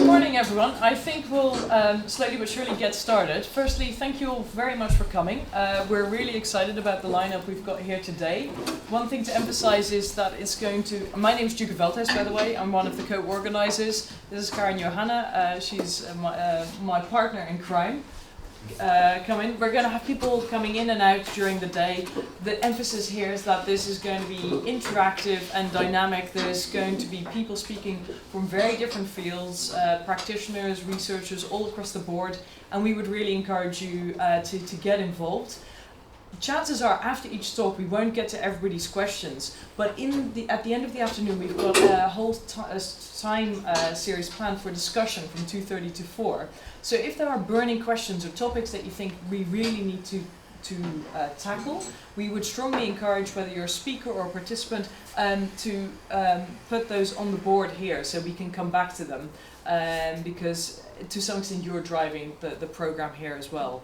morning, everyone. I think we'll slowly but surely get started. Firstly, thank you all very much for coming. We're really excited about the lineup we've got here today. One thing to emphasize is that it's going to... My name is Duke Veltes, by the way. I'm one of the co-organizers. This is Johanne. She's my partner in crime. Come in. We're going to have people coming in and out during the day. The emphasis here is that this is going to be interactive and dynamic. There's going to be people speaking from very different fields, practitioners, researchers, all across the board, and we would really encourage you to get involved. Chances are, after each talk, we won't get to everybody's questions, but at the end of the afternoon, we've got a whole time series planned for discussion from 2:30 to 4. So if there are burning questions or topics that you think we really need to tackle, we would strongly encourage, whether you're a speaker or a participant, to put those on the board here so we can come back to them, because to some extent you're driving the program here as well.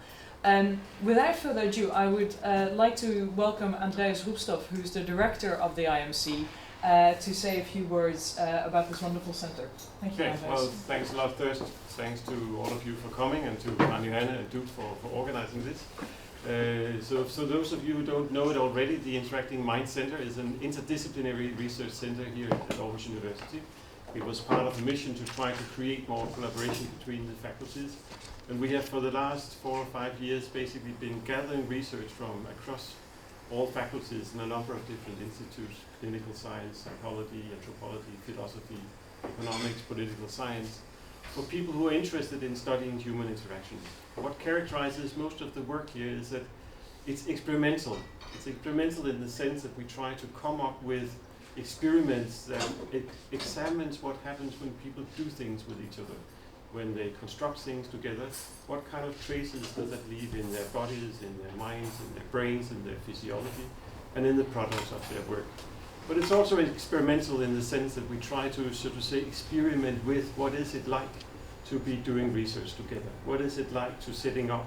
Without further ado, I would like to welcome Andreas Roepstoff, who's the director of the IMC, to say a few words about this wonderful center. Thank you, Andreas. Well, thanks a lot first. Thanks to all of you for coming, and to Johanne and Duke for organizing this. So for those of you who don't know it already, the Interacting Mind Center is an interdisciplinary research center here at Aarhus University. It was part of a mission to try to create more collaboration between the faculties. And we have, for the last 4 or 5 years, basically been gathering research from across all faculties in a number of different institutes: clinical science, psychology, anthropology, philosophy, economics, political science, for people who are interested in studying human interactions. What characterizes most of the work here is that it's experimental. It's experimental in the sense that we try to come up with experiments that examines what happens when people do things with each other. When they construct things together, what kind of traces does that leave in their bodies, in their minds, in their brains, in their physiology, and in the products of their work. But it's also experimental in the sense that we try to, so to say, experiment with what is it like to be doing research together? What is it like to setting up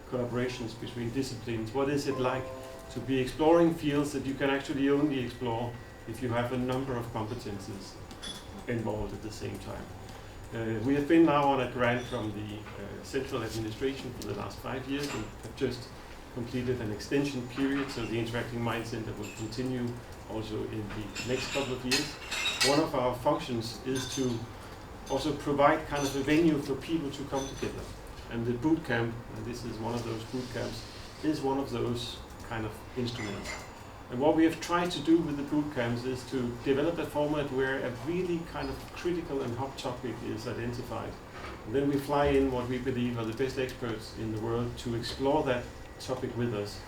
collaborations between disciplines? What is it like to be exploring fields that you can actually only explore if you have a number of competences involved at the same time? We have been now on a grant from the central administration for the last 5 years, and have just completed an extension period, so the Interacting Mind Center will continue also in the next couple of years. One of our functions is to also provide kind of a venue for people to come together. And the boot camp, and this is one of those boot camps, is one of those kind of instruments. And what we have tried to do with the boot camps is to develop a format where a really kind of critical and hot topic is identified. And then we fly in what we believe are the best experts in the world to explore that topic with us.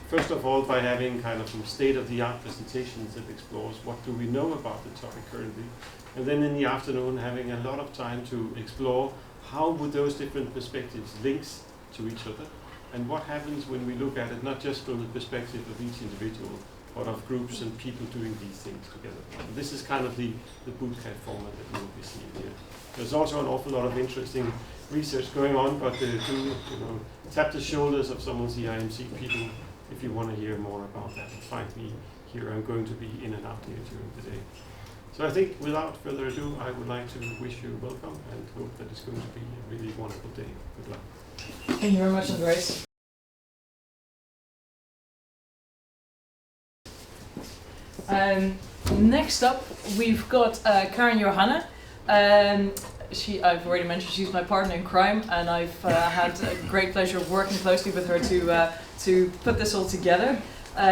First of all, by having kind of some state-of-the-art presentations that explores what do we know about the topic currently. And then in the afternoon, having a lot of time to explore how would those different perspectives link to each other, and what happens when we look at it not just from the perspective of each individual, but of groups and people doing these things together. And this is kind of the bootcamp format that we will be seeing here. There's also an awful lot of interesting research going on, but do tap the shoulders of some of the IMC people if you want to hear more about that. Find me here. I'm going to be in and out here during the day. So I think without further ado, I would like to wish you welcome and hope that it's going to be a really wonderful day. Good luck. Thank you very much, Andreas. Next up, we've got Karen Johanne. I've already mentioned she's my partner in crime, and I've had a great pleasure of working closely with her to put this all together.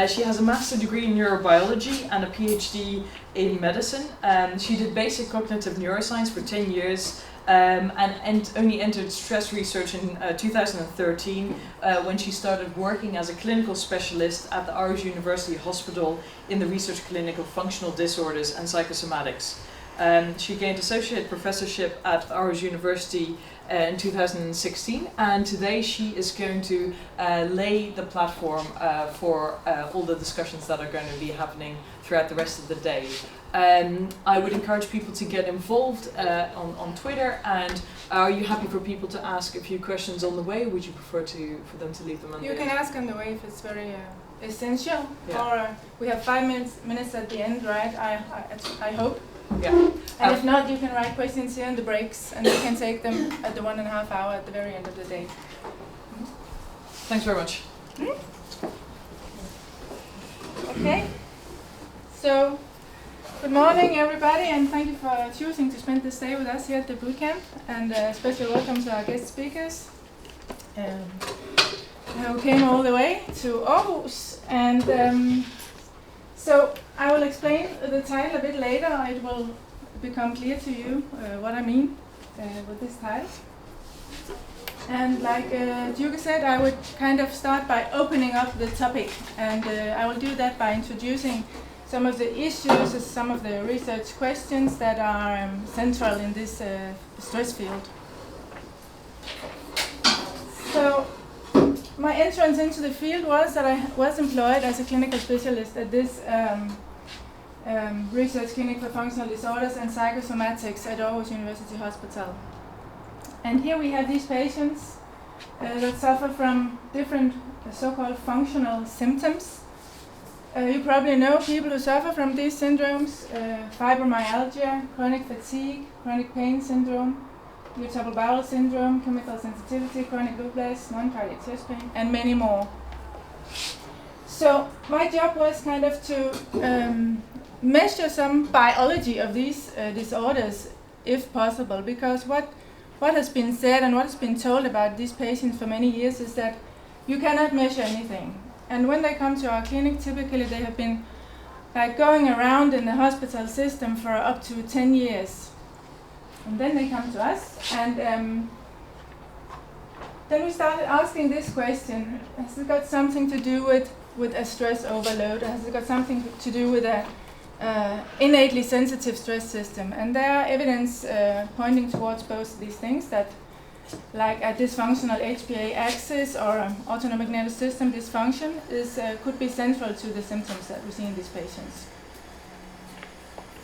She has a master's degree in neurobiology and a PhD in medicine. She did basic cognitive neuroscience for 10 years and only entered stress research in 2013 when she started working as a clinical specialist at the Aarhus University Hospital in the research clinic of functional disorders and psychosomatics. She gained associate professorship at Aarhus University in 2016, and today she is going to lay the platform for all the discussions that are going to be happening throughout the rest of the day. I would encourage people to get involved on Twitter, and are you happy for people to ask a few questions on the way? Would you prefer for them to leave them on the You can ask on the way if it's very essential, or we have 5 minutes at the end, right? I hope. Yeah. And if not, you can write questions here in the breaks, and you can take them at the 1.5 hour at the very end of the day. Thanks very much. Okay. So, good morning, everybody, and thank you for choosing to spend this day with us here at the bootcamp. And a special welcome to our guest speakers, who came all the way to Aarhus. And so I will explain the title a bit later. It will become clear to you what I mean with this title. And like Duke said, I would kind of start by opening up the topic, and I will do that by introducing some of the issues, some of the research questions that are central in this stress field. So my entrance into the field was that I was employed as a clinical specialist at this research clinic for functional disorders and psychosomatics at Aarhus University Hospital. And here we have these patients that suffer from different so-called functional symptoms. You probably know people who suffer from these syndromes: fibromyalgia, chronic fatigue, chronic pain syndrome, irritable bowel syndrome, chemical sensitivity, chronic whiplash, non-cardiac chest pain, and many more. So my job was kind of to measure some biology of these disorders, if possible, because what has been said and what has been told about these patients for many years is that you cannot measure anything. And when they come to our clinic, typically they have been like going around in the hospital system for up to 10 years. And then they come to us, and then we started asking this question: has it got something to do with a stress overload? Has it got something to do with a innately sensitive stress system? And there are evidence pointing towards both these things, that like a dysfunctional HPA axis or autonomic nervous system dysfunction could be central to the symptoms that we see in these patients.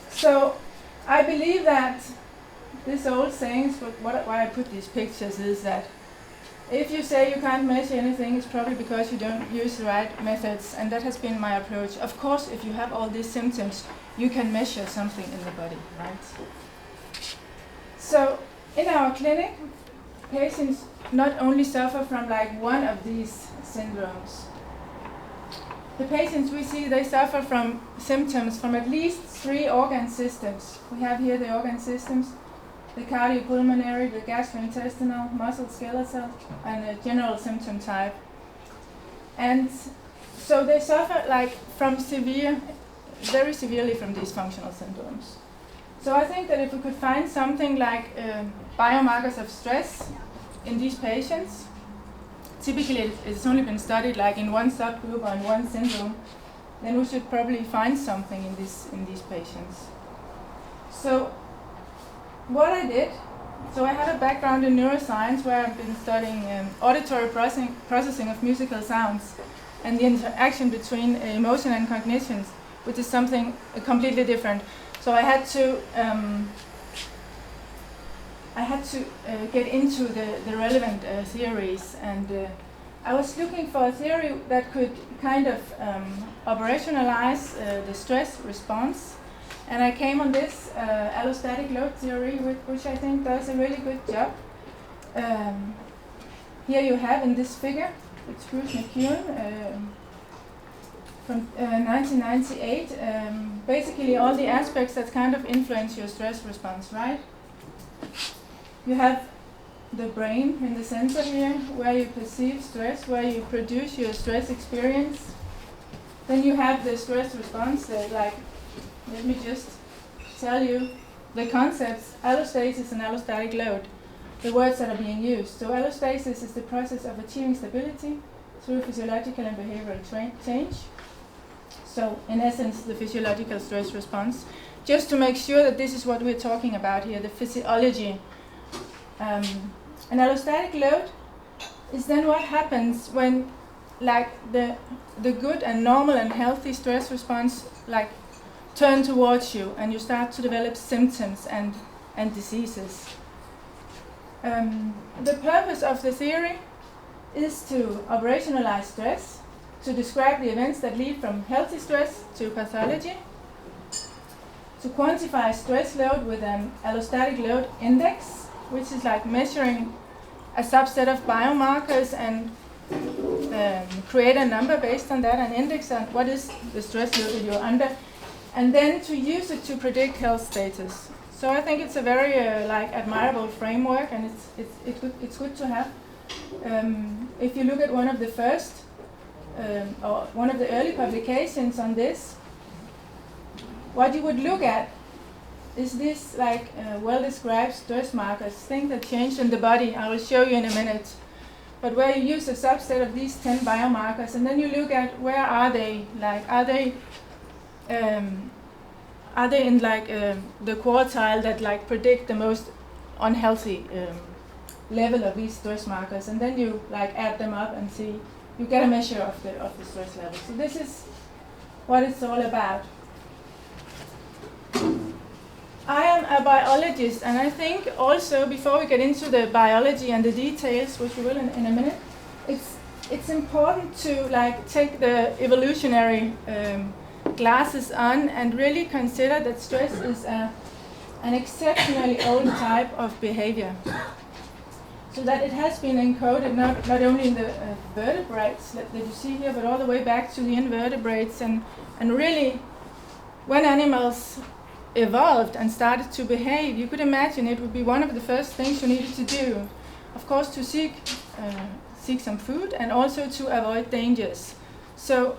So I believe that this old saying, why I put these pictures, is that if you say you can't measure anything, it's probably because you don't use the right methods, and that has been my approach. Of course, if you have all these symptoms, you can measure something in the body, right? So in our clinic, patients not only suffer from like one of these syndromes. The patients we see, they suffer from symptoms from at least 3 organ systems. We have here the organ systems: the cardiopulmonary, the gastrointestinal, musculoskeletal, and a general symptom type. And so they suffer like from very severely from these functional syndromes. So I think that if we could find something like biomarkers of stress in these patients, typically it's only been studied like in one subgroup or in one syndrome, then we should probably find something in these patients. So what I did, so I had a background in neuroscience where I've been studying auditory processing of musical sounds and the interaction between emotion and cognitions, which is something completely different. So I had to get into the relevant theories, and I was looking for a theory that could kind of operationalize the stress response. And I came on this allostatic load theory, which I think does a really good job. Here you have in this figure, it's Bruce McEwen from 1998, basically all the aspects that kind of influence your stress response, right? You have the brain in the center here, where you perceive stress, where you produce your stress experience. Then you have the stress response, let me just tell you the concepts: allostasis and allostatic load, the words that are being used. So allostasis is the process of achieving stability through physiological and behavioral change. So in essence, the physiological stress response. Just to make sure that this is what we're talking about here, the physiology. An allostatic load is then what happens when like the good and normal and healthy stress response like turn towards you, and you start to develop symptoms and diseases. The purpose of the theory is to operationalize stress, to describe the events that lead from healthy stress to pathology, to quantify stress load with an allostatic load index, which is like measuring a subset of biomarkers and create a number based on that, an index on what is the stress load that you're under, and then to use it to predict health status. So I think it's a very admirable framework, and it's good to have. If you look at one of the first or one of the early publications on this, what you would look at is this well-described stress markers, things that change in the body. I will show you in a minute. But where you use a subset of these 10 biomarkers, and then you look at where are they? Are they in the quartile that predict the most unhealthy level of these stress markers? And then you add them up and see, you get a measure of the stress level. So this is what it's all about. I am a biologist, and I think also, before we get into the biology and the details, which we will in a minute, it's important to take the evolutionary glasses on and really consider that stress is an exceptionally old type of behavior. So that it has been encoded not only in the vertebrates that you see here, but all the way back to the invertebrates, and really when animals evolved and started to behave, you could imagine it would be one of the first things you needed to do, of course, to seek some food and also to avoid dangers. So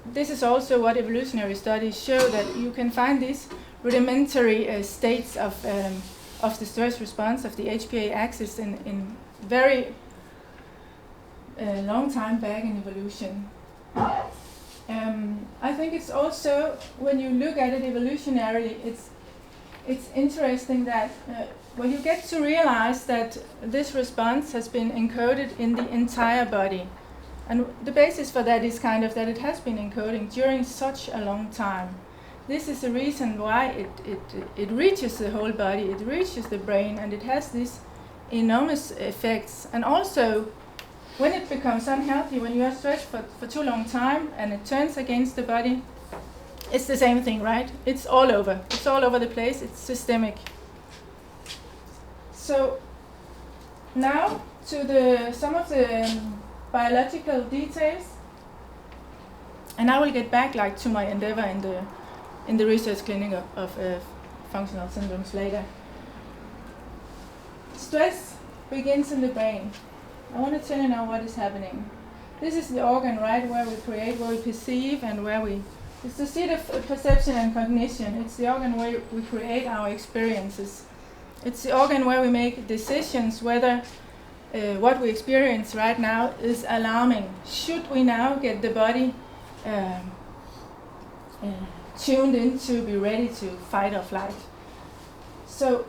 this is also what evolutionary studies show, that you can find these rudimentary states of the stress response of the HPA axis in very long time back in evolution. I think it's also, when you look at it evolutionarily, it's interesting that when you get to realize that this response has been encoded in the entire body. And the basis for that is that it has been encoding during such a long time. This is the reason why it reaches the whole body, it reaches the brain, and it has these enormous effects. And also, when it becomes unhealthy, when you are stressed for too long time and it turns against the body, it's the same thing, right? It's all over. It's all over the place. It's systemic. So now to some of the biological details, and I will get back to my endeavor in the research clinic of functional syndromes later. Stress begins in the brain. I want to tell you now what is happening. This is the organ, right, where we create, where we perceive, and it's the seat of perception and cognition. It's the organ where we create our experiences. It's the organ where we make decisions whether what we experience right now is alarming. Should we now get the body tuned in to be ready to fight or flight? So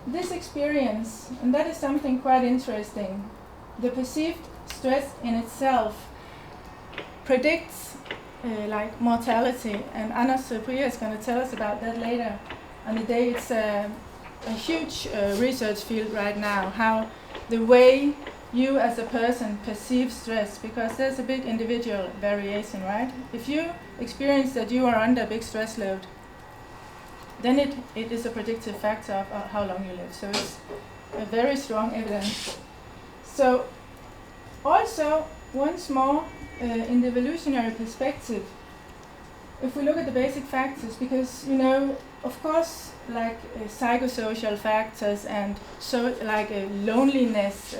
this experience, and that is something quite interesting, the perceived stress in itself predicts mortality, and Anders Priya is going to tell us about that later on the day. It's a huge research field right now, how the way you as a person perceive stress, because there's a big individual variation, right? If you experience that you are under a big stress load, then it is a predictive factor of how long you live. So it's a very strong evidence. So also, once more, in the evolutionary perspective, if we look at the basic factors, because, of course, psychosocial factors and loneliness,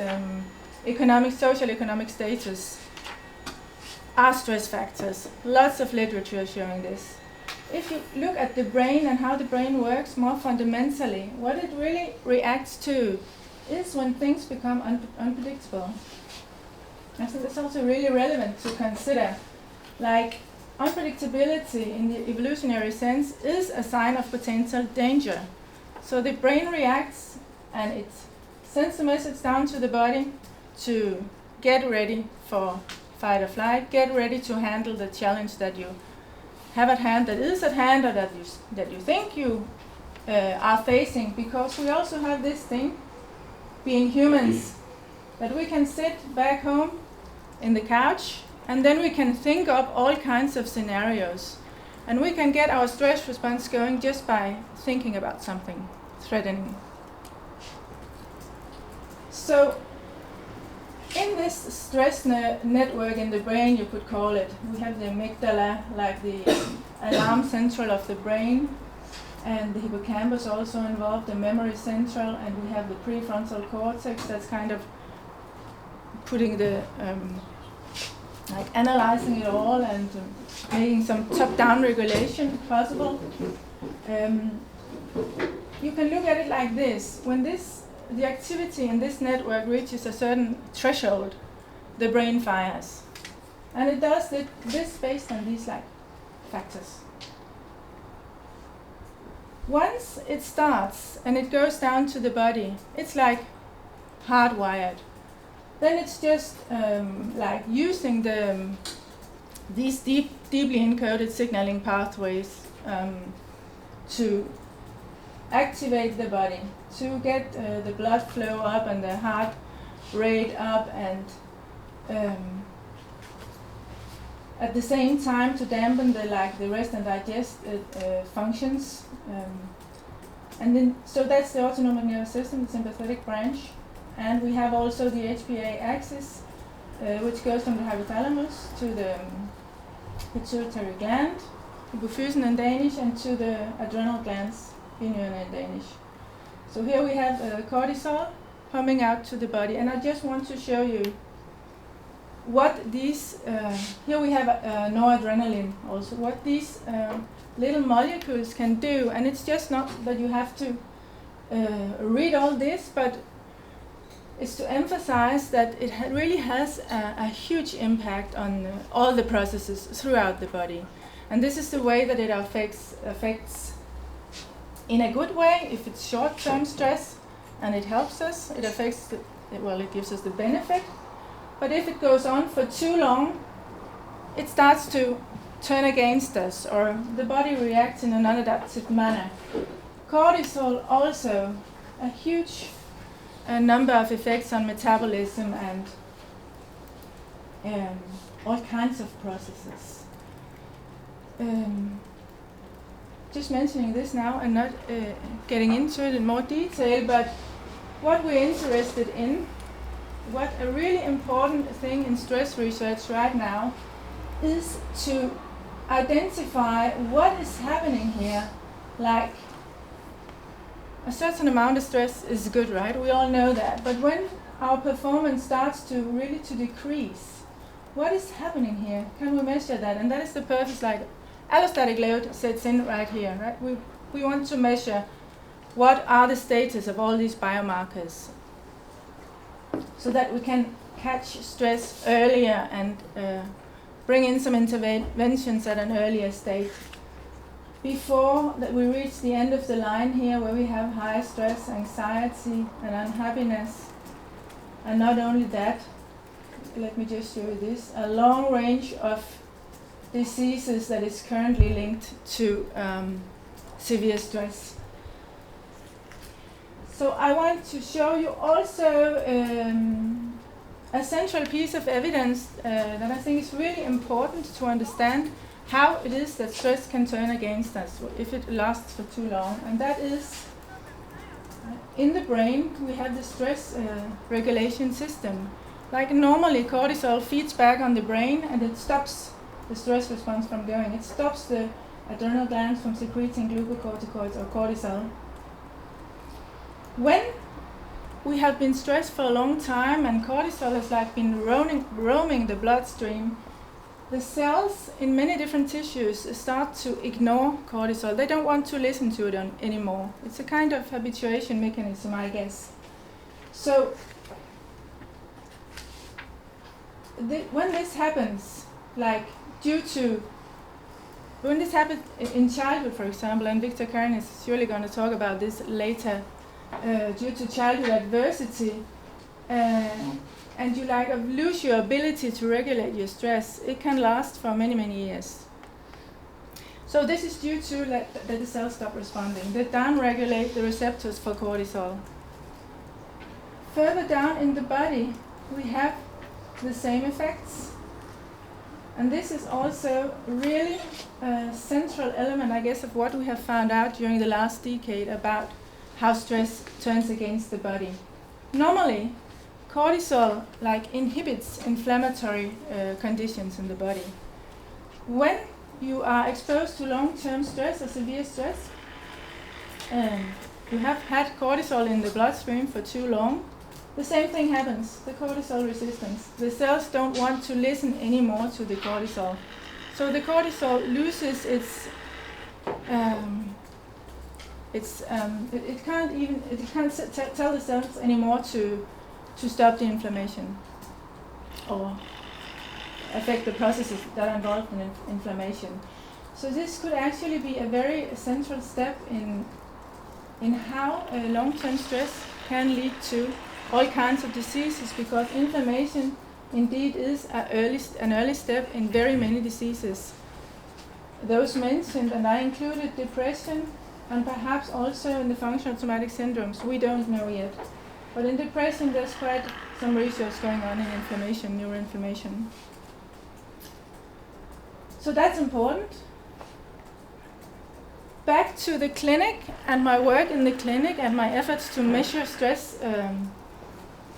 social economic status are stress factors. Lots of literature showing this. If you look at the brain and how the brain works more fundamentally, what it really reacts to is when things become unpredictable. I think that's also really relevant to consider. Unpredictability in the evolutionary sense is a sign of potential danger. So the brain reacts and it sends a message down to the body to get ready for fight or flight, get ready to handle the challenge that you have at hand, that is at hand, or that you think you are facing. Because we also have this thing, being humans, that we can sit back home in the couch and then we can think up all kinds of scenarios. And we can get our stress response going just by thinking about something threatening. So in this stress network in the brain, you could call it, we have the amygdala, like the alarm central of the brain, and the hippocampus also involved, the memory central, and we have the prefrontal cortex that's kind of putting the, like analyzing it all and making some top-down regulation possible. You can look at it like this. When the activity in this network reaches a certain threshold, the brain fires. And it does this based on these like factors. Once it starts and it goes down to the body, it's like hardwired. Then it's just like using these deeply encoded signaling pathways to activate the body, to get the blood flow up and the heart rate up, and at the same time to dampen the rest and digest functions. And then, so that's the autonomic nervous system, the sympathetic branch. And we have also the HPA axis, which goes from the hypothalamus to the pituitary gland, hypophysen in Danish, and to the adrenal glands, pinyon in Danish. So here we have cortisol pumping out to the body, and I just want to show you what these, here we have noradrenaline also, what these little molecules can do. And it's just not that you have to read all this, but it's to emphasize that it really has a huge impact on all the processes throughout the body. And this is the way that it affects in a good way. If it's short-term stress and it helps us, it affects, it gives us the benefit. But if it goes on for too long, it starts to turn against us, or the body reacts in an unadaptive manner. Cortisol also, a huge number of effects on metabolism and all kinds of processes. Just mentioning this now and not getting into it in more detail, but what we're interested in, what a really important thing in stress research right now is to identify what is happening here. Like, a certain amount of stress is good, right? We all know that. But when our performance starts to really decrease, what is happening here? Can we measure that? And that is the purpose, like allostatic load sets in right here, right? We want to measure what are the status of all these biomarkers so that we can catch stress earlier and bring in some interventions at an earlier stage. Before that we reach the end of the line here, where we have high stress, anxiety, and unhappiness. And not only that, let me just show you this, a long range of diseases that is currently linked to severe stress. So I want to show you also a central piece of evidence that I think is really important to understand how it is that stress can turn against us if it lasts for too long. And that is, in the brain, we have the stress regulation system. Like normally, cortisol feeds back on the brain and it stops the stress response from going. It stops the adrenal glands from secreting glucocorticoids or cortisol. When we have been stressed for a long time and cortisol has like been roaming the bloodstream, the cells in many different tissues start to ignore cortisol. They don't want to listen to it anymore. It's a kind of habituation mechanism, I guess. So when this happens, like when this happens in childhood, for example, and Victor Karen is surely going to talk about this later, due to childhood adversity, and you lose your ability to regulate your stress, it can last for many, many years. So this is due to that the cells stop responding. They down-regulate the receptors for cortisol. Further down in the body, we have the same effects. And this is also really a central element, I guess, of what we have found out during the last decade about how stress turns against the body. Normally, cortisol inhibits inflammatory conditions in the body. When you are exposed to long-term stress or severe stress, you have had cortisol in the bloodstream for too long, the same thing happens, the cortisol resistance. The cells don't want to listen anymore to the cortisol. So the cortisol loses it can't tell the cells anymore to stop the inflammation or affect the processes that are involved in inflammation. So this could actually be a very central step in how long-term stress can lead to all kinds of diseases, because inflammation indeed is an early step in very many diseases. Those mentioned, and I included depression, and perhaps also in the functional traumatic syndromes, we don't know yet. But in depression, there's quite some research going on in inflammation, neuroinflammation. So that's important. Back to the clinic and my work in the clinic and my efforts to measure stress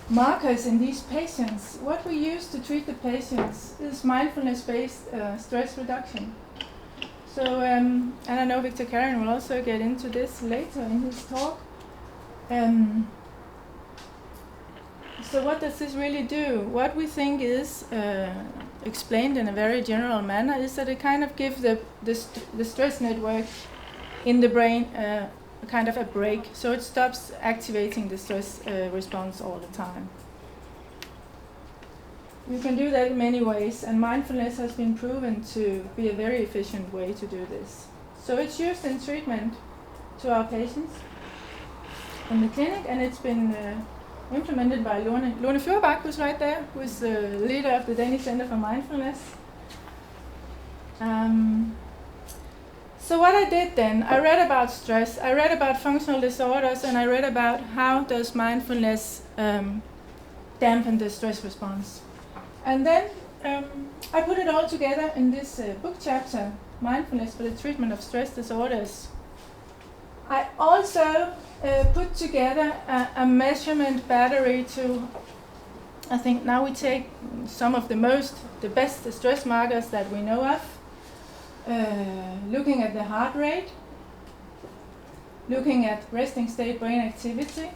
markers in these patients. What we use to treat the patients is mindfulness-based stress reduction. So, and I know Victor Karen will also get into this later in his talk. So what does this really do? What we think is explained in a very general manner is that it kind of gives the stress network in the brain kind of a break, so it stops activating the stress response all the time. You can do that in many ways, and mindfulness has been proven to be a very efficient way to do this. So it's used in treatment to our patients in the clinic, and it's been implemented by Lone Fjordbak, who's right there, who's the leader of the Danish Center for Mindfulness. So what I did then, I read about stress, I read about functional disorders, and I read about how does mindfulness dampen the stress response. And then I put it all together in this book chapter, Mindfulness for the Treatment of Stress Disorders. I also put together a measurement battery to, I think now we take some of the best stress markers that we know of, looking at the heart rate, looking at resting state brain activity,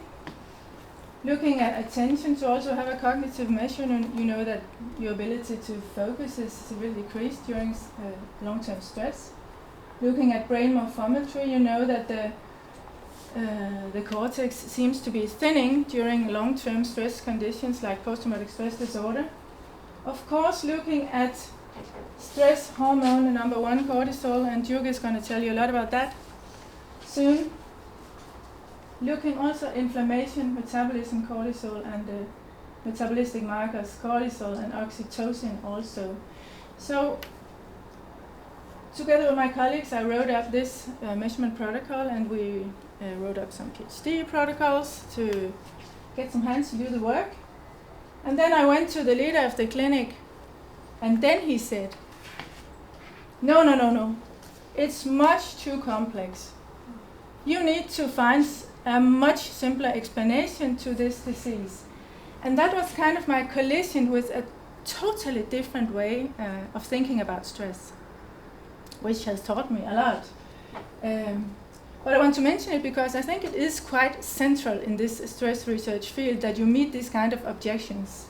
looking at attention to also have a cognitive measure, and you know that your ability to focus is severely decreased during long-term stress. Looking at brain morphometry, you know that the cortex seems to be thinning during long-term stress conditions like post-traumatic stress disorder. Of course, looking at stress hormone number 1, cortisol, and Jürgen is going to tell you a lot about that soon. Looking also at inflammation, metabolism, cortisol, and the metabolistic markers, cortisol and oxytocin also. So, together with my colleagues, I wrote up this measurement protocol, and we wrote up some PhD protocols to get some hands to do the work. And then I went to the leader of the clinic, and then he said, no, it's much too complex. You need to find a much simpler explanation to this disease. And that was kind of my collision with a totally different way of thinking about stress, which has taught me a lot. But I want to mention it because I think it is quite central in this stress research field that you meet these kind of objections.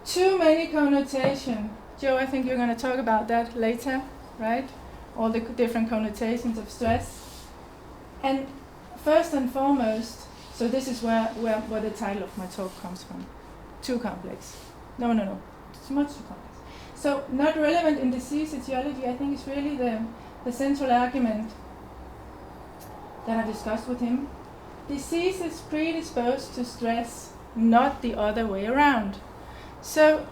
Too many connotations. Joe, I think you're going to talk about that later, right? All the different connotations of stress. And first and foremost, so this is where the title of my talk comes from. Too complex. No. It's much too complex. So not relevant in disease etiology, I think is really the central argument that I discussed with him. Disease is predisposed to stress, not the other way around. So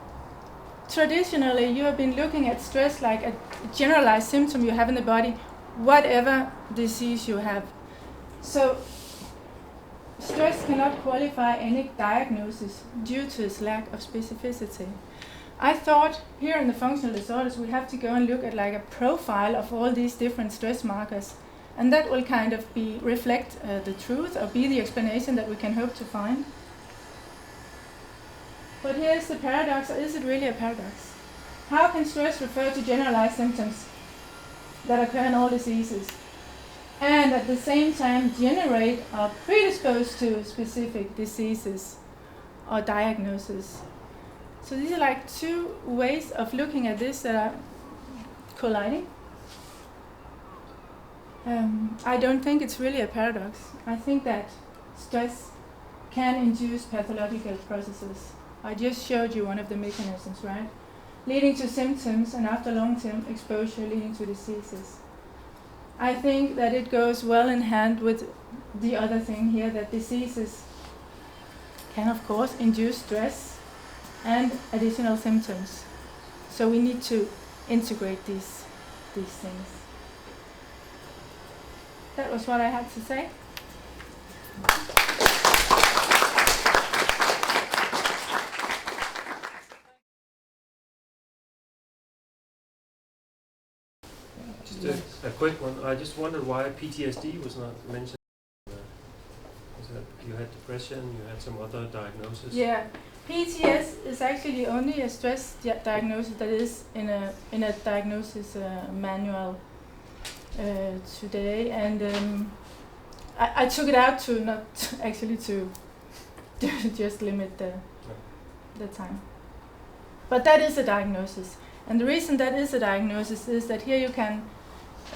traditionally you have been looking at stress like a generalized symptom you have in the body, whatever disease you have. So stress cannot qualify any diagnosis due to its lack of specificity. I thought here in the functional disorders we have to go and look at like a profile of all these different stress markers, and that will kind of reflect the truth or be the explanation that we can hope to find. But here's the paradox, or is it really a paradox? How can stress refer to generalized symptoms that occur in all diseases, and at the same time generate or predispose to specific diseases or diagnoses? So these are like two ways of looking at this that are colliding. I don't think it's really a paradox. I think that stress can induce pathological processes. I just showed you one of the mechanisms, right? Leading to symptoms, and after long-term exposure leading to diseases. I think that it goes well in hand with the other thing here, that diseases can of course induce stress and additional symptoms. So we need to integrate these things. That was what I had to say. Just a quick one. I just wondered why PTSD was not mentioned. Was that you had depression, you had some other diagnosis? Yeah, PTS is actually only a stress diagnosis that is in a diagnosis manual today, and I took it out to not actually to just limit the time. But that is a diagnosis, and the reason that is a diagnosis is that here you can,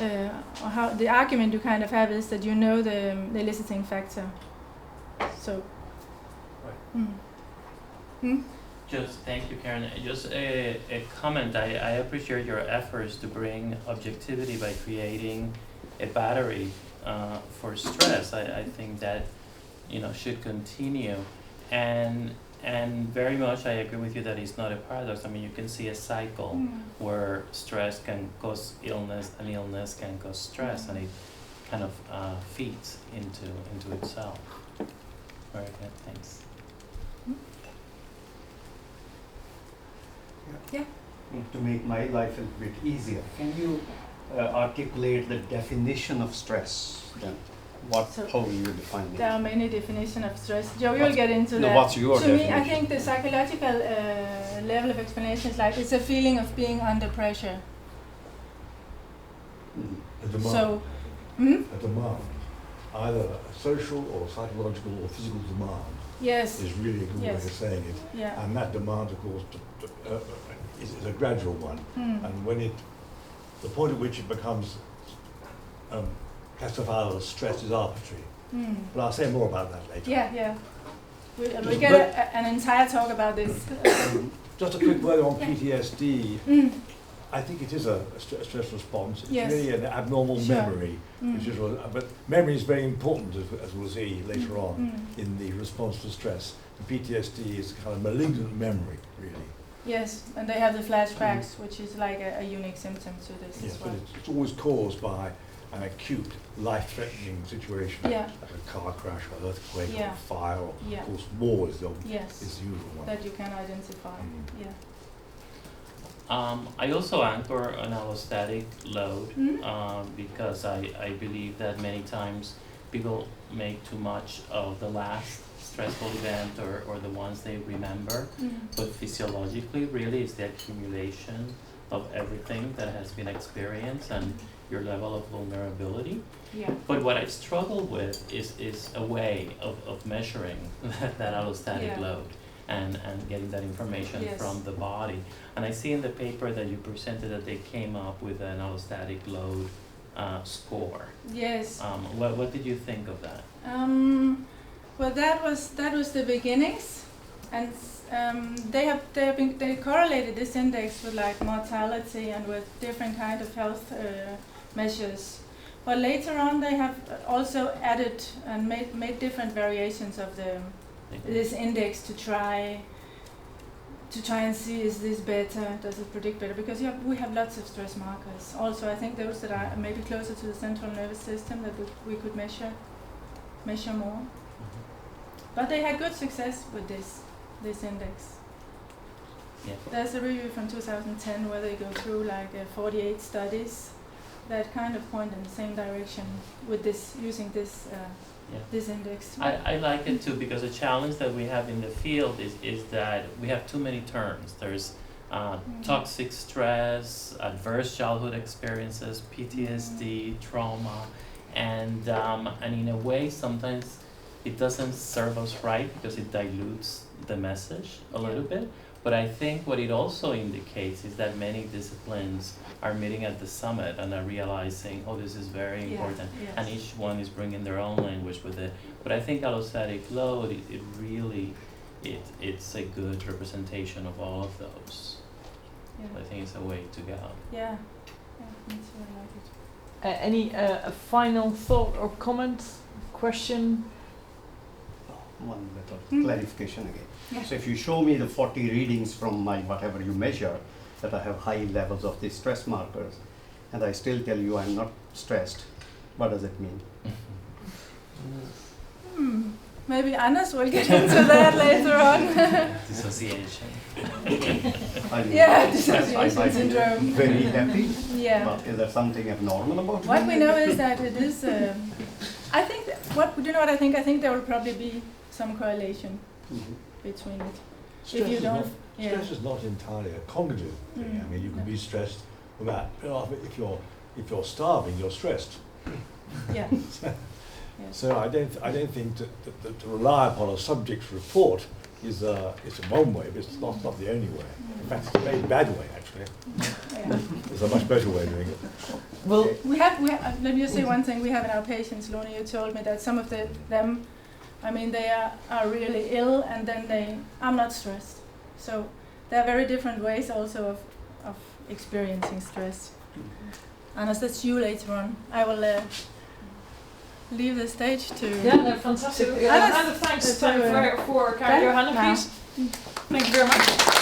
or how the argument you kind of have is that you know the eliciting factor. So. Right. Just thank you, Karen. Just a comment. I appreciate your efforts to bring objectivity by creating a battery for stress. I think that should continue, and very much I agree with you that it's not a paradox. I mean, you can see a cycle where stress can cause illness, and illness can cause stress, and it kind of feeds into itself. Very good. Thanks. Yeah. To make my life a bit easier, can you articulate the definition of stress then? How you define it? There are many definitions of stress. Joe, you'll get into that. What's your To definition? me, I think the psychological level of explanation is like it's a feeling of being under pressure. A demand. So, A demand, either a social or psychological or physical demand, yes, is really a good way of Yes. saying it. yeah. And that demand, of course, is a gradual one. And when the point at which it becomes classified as stress is arbitrary. But I'll say more about that later. Yeah. We get an entire talk about this. Just a quick word on PTSD. I think it is a stress response. It's Yes. really an abnormal Sure. memory, which is, but memory is very important, as we'll see later on, in the response to stress. And PTSD is kind of malignant memory, really. Yes, and they have the flashbacks, which is like a unique symptom to this Yes, as but well. it's always caused by an acute, life-threatening situation, Yeah. like a car crash, or earthquake, Yeah. or fire, or Yeah. of course war is the Yes, usual one. that you can identify. Yeah. I also anchor an allostatic load because I believe that many times people make too much of the last stressful event or the ones they remember, but physiologically really it's the accumulation of everything that has been experienced and your level of vulnerability. Yeah. But what I struggle with is a way of measuring that allostatic Yeah. load and getting that information Yes. from the body. And I see in the paper that you presented that they came up with an allostatic load score. Yes. What did you think of that? Well, that was the beginnings, and they correlated this index with like mortality and with different kind of health measures. But later on, they have also added and made different variations of this index to try and see, is this better, does it predict better, because we have lots of stress markers. Also, I think those that are maybe closer to the central nervous system that we could measure more. But they had good success with this index. Yeah. There's a review from 2010 where they go through like 48 studies that kind of point in the same direction with this, using this this index. I like it too, because a challenge that we have in the field is that we have too many terms. There's toxic stress, adverse childhood experiences, PTSD, trauma, and in a way sometimes it doesn't serve us right because it dilutes the message a little bit. But I think what it also indicates is that many disciplines are meeting at the summit and are realizing, oh, this is very important, and each one is bringing their own language with it. But I think allostatic load, it really, it's a good representation of all of those. I think it's a way to go. Yeah, me too, I like it. Any final thought or comment, question? One little clarification again. Yeah. So if you show me the 40 readings from my whatever you measure, that I have high levels of these stress markers, and I still tell you I'm not stressed, what does it mean? Maybe Anders will get into that later on. Dissociation. I mean, Yeah, I dissociation might be syndrome. very happy, Yeah. but is there something abnormal about it? What we know is that it is. I think what I think. I think there will probably be some correlation between it. Stress If you is don't, not, yeah. stress is not entirely a cognitive thing. I mean, you can be stressed without, if you're starving, you're stressed. Yeah. So I don't think that to rely upon a subject's report is it's a one way, but it's not the only way. In fact, it's a very bad way actually. Yeah. There's a much better way of doing it. Well, We have. Let me just say one thing. We have in our patients. Lone, you told me that some of them, I mean, they are really ill, and then I'm not stressed. So there are very different ways also of experiencing stress. Anders, that's you later on. I will leave the stage to. yeah, no, fantastic. Anders, And thanks to, for Johanne, now. please. Thank you very much.